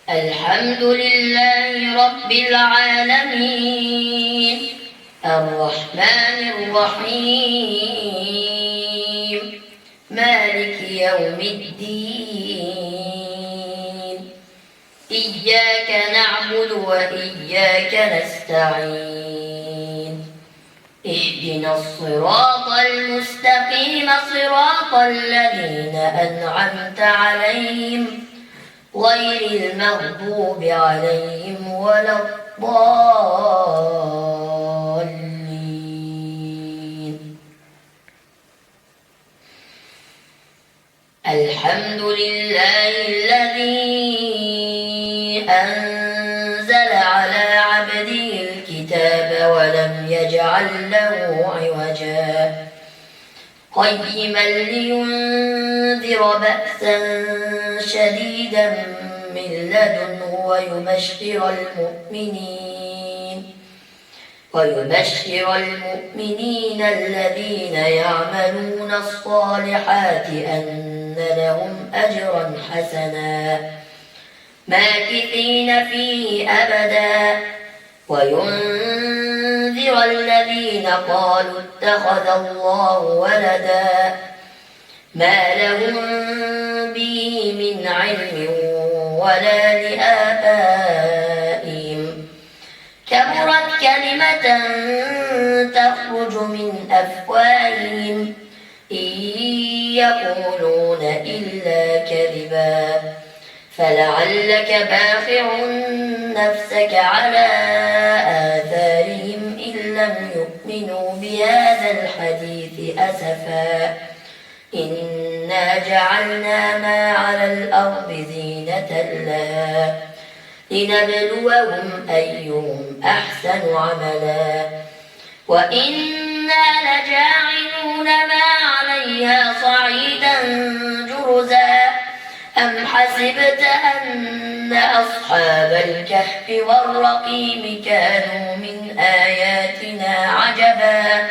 الحمد لله رب العالمين الرحمن الرحيم مالك يوم الدين إياك نعبد وإياك نستعين اهدنا الصراط المستقيم صراط الذين أنعمت عليهم غير المغضوب عليهم ولا الضالين. الحمد لله الذي أنزل على عبده الكتاب ولم يجعل له عوجا قيما لينذر بأسا شديدا من لدنه ويبشر المؤمنين الذين يعملون الصالحات أن لهم أجرا حسنا ماكثين فيه أبدا وينذر الذين قالوا اتخذ الله ولدا ما لهم به من علم ولا لآبائهم كبرت كلمة تخرج من أفواههم إن يقولون إلا كذبا فلعلك باخع نفسك على آثارهم إن لم يؤمنوا بهذا الحديث أسفا إنا جعلنا ما على الأرض زينة لها لنبلوهم أيهم أحسن عملا وإنا لجاعلون ما عليها صعيدا جرزا أم حسبت أن أصحاب الكهف والرقيم كانوا من آياتنا عجبا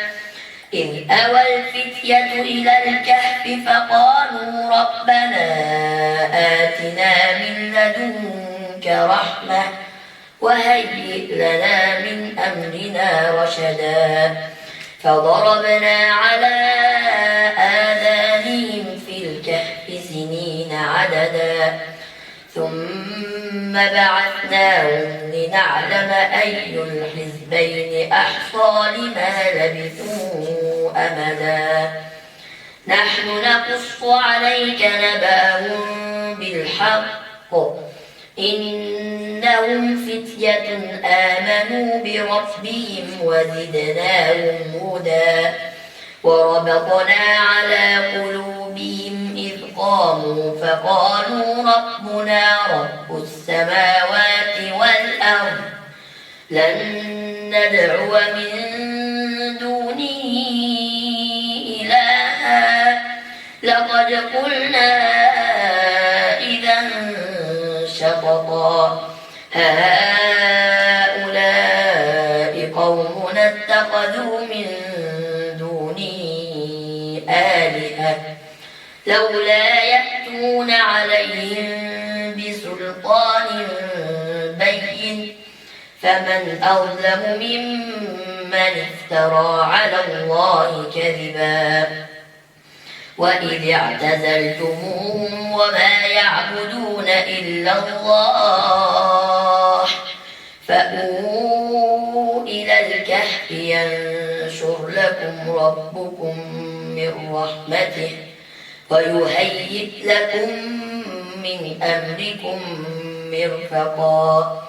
إذ أوى الفتية إلى الكهف فقالوا ربنا آتنا من لدنك رحمة وهيئ لنا من أمرنا رشدا فضربنا على آذانهم في الكهف سنين عددا ثم بعثناهم لنعلم أي الحزبين أحصى لما لبثوا أمدا نحن نقص عليك نبأهم بالحق إنهم فتية آمنوا بربهم وزدناهم هدى وربطنا على قلوبهم إذ قاموا فقالوا ربنا رب السماوات والأرض لن ندعو من دونه إلها لقد قلنا إذا شططا هؤلاء قومنا اتخذوا من دونه آلهة لولا يأتون عليهم بسلطان بين فمن أظلم ممن افترى على الله كذبا وإذ اعتزلتموهم وما يعبدون إلا الله فأووا إلى الكهف ينشر لكم ربكم من رحمته ويهيئ لكم من أمركم مرفقا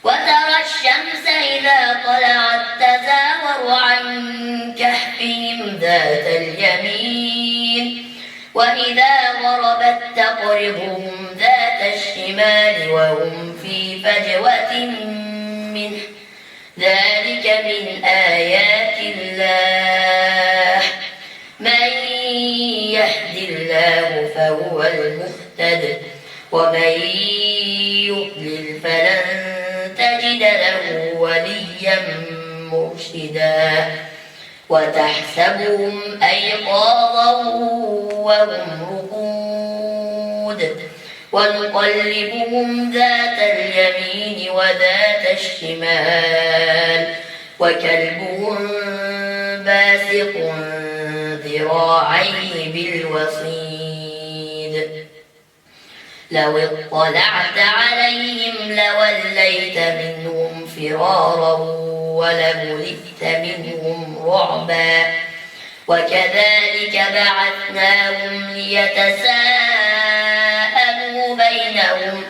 وترى الشمس إذا طلعت تزاور عن كهفهم ذات اليمين وإذا غربت تقرضهم ذات الشمال وهم في فجوة منه ذلك من آيات الله من يهد الله فهو المهتد ومن يضلل فلن تجد له وليا مرشدا وتحسبهم أيقاظا وهم رقود ونقلبهم ذات اليمين وذات الشمال وكلبهم باسط ذراعيه بالوصيد لو اطلعت عليهم لوليت منهم فرارا ولملئت منهم رعبا وكذلك بعثناهم ليتساءلوا بينهم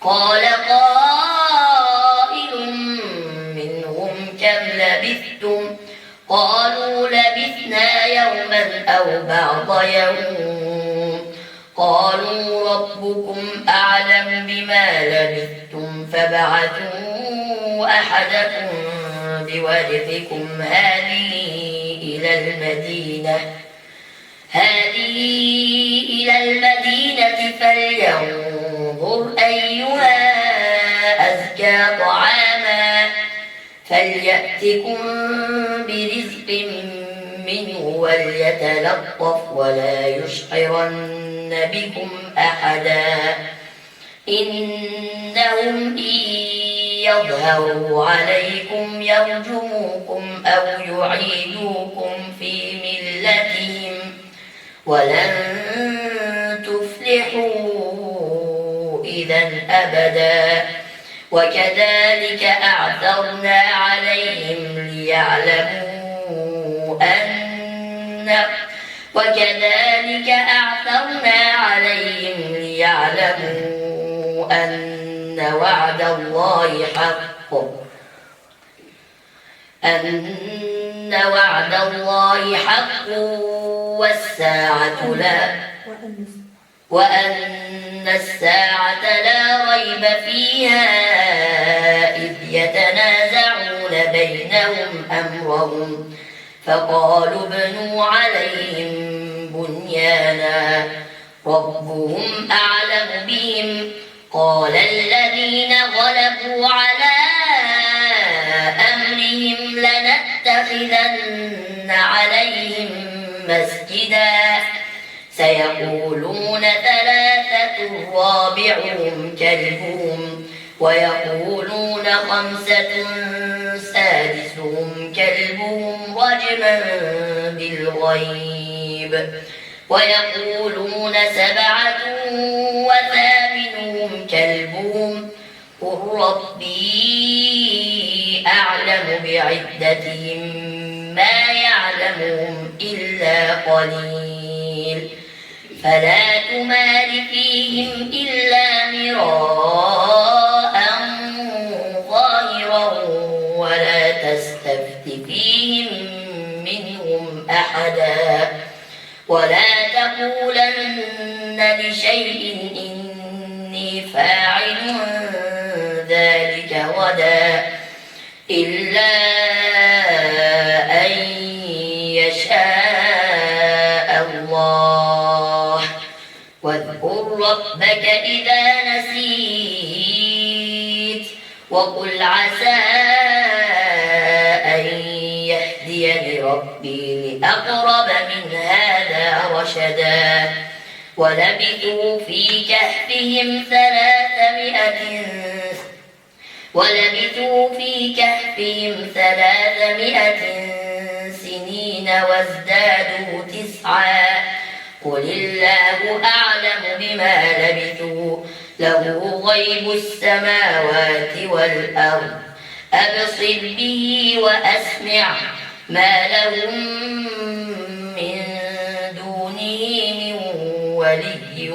قال قائل منهم كم لبثتم قالوا لبثنا يوما أو بعض يوم قالوا ربكم أعلم بما لبثتم فابعثوا أحدكم بورقكم هذه إلى المدينة فلينظر أيها أزكى طعاما فليأتكم برزق منه وليتلطف ولا يشعرن بكم أحدا إنهم إن يظهروا عليكم يرجموكم أو يعيدوكم في ملتهم ولن تفلحوا إذا أبدا وكذلك أعثرنا عليهم ليعلموا أن وعد الله حق وأن الساعة لا ريب فيها إذ يتنازعون بينهم أمرهم فقالوا ابنوا عليهم بنيانا ربهم أعلم بهم قال الذين غلبوا على أمرهم لنتخذن عليهم مسجدا سيقولون ثلاثة رابعهم كلبهم ويقولون خمسة سادسهم كلبهم رجما بالغيب ويقولون سبعة وثامنهم كلبهم قل ربي أعلم بعدتهم ما يعلمهم إلا قليل فلا تمار فيهم إلا مراء ظاهرا ولا تستفت فيهم منهم أحدا ولا تقولن لشيء إني فاعل ذلك غدا إلا أن يشاء الله واذكر ربك إذا نسيت وقل عسى أن يهديني ربي لأقرب من هذا رشدا ولبثوا في كهفهم 300 سنين وازدادوا 9 قل الله أعلم بما لبثوا له غيب السماوات والأرض أبصر به وأسمع ما لهم من دونه من ولي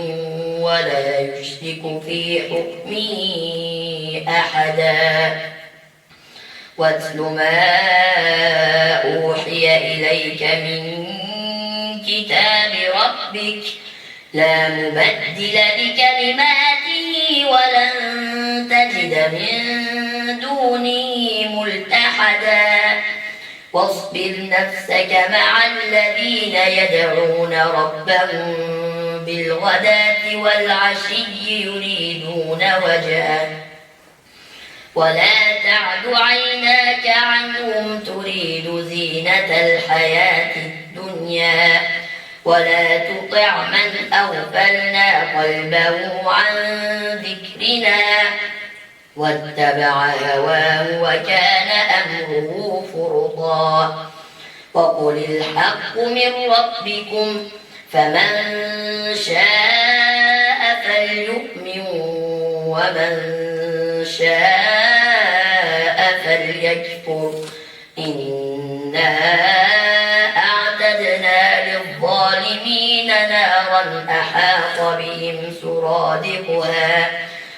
ولا يشرك في حكمه أحدا واتل ما أوحي إليك من كتاب ربك لا مبدل لكلماته ولن تجد من دونه ملتحدا واصبر نفسك مع الذين يدعون ربهم بالغداة والعشي يريدون وجهه ولا تعد عيناك عنهم تريد زينة الحياة الدنيا ولا تطع من أغفلنا قلبه عن ذكرنا واتبع هواه وكان أمره فرطا وقل الحق من ربكم فمن شاء فليؤمن ومن شاء فليكفر إنا أعتدنا للظالمين نارا أحاط بهم سرادقها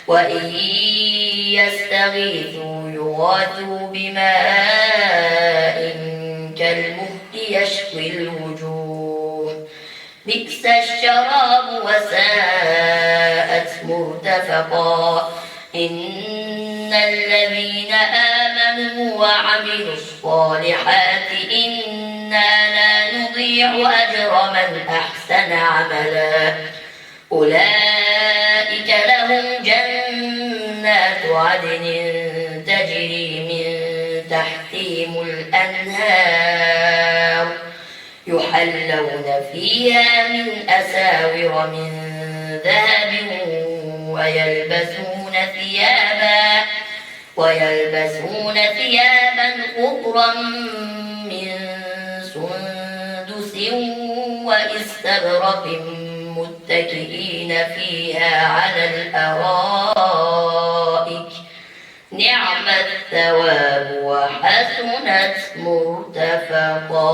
وإن يستغيثوا يغاثوا بماء كالمهل يشوي الوجوه بئس الشراب وساءت مرتفقا إن الذين آمنوا وعملوا الصالحات إنا لا نضيع أجر من أحسن عملا أولئك لهم جنات عدن تجري من تحتهم الأنهار يحلون فيها من أساور من ذهب ويلبسون ثيابا خضرا من سندس واستبرق متكئين فيها على الأرائك نعم الثواب وحسنت مرتفقا.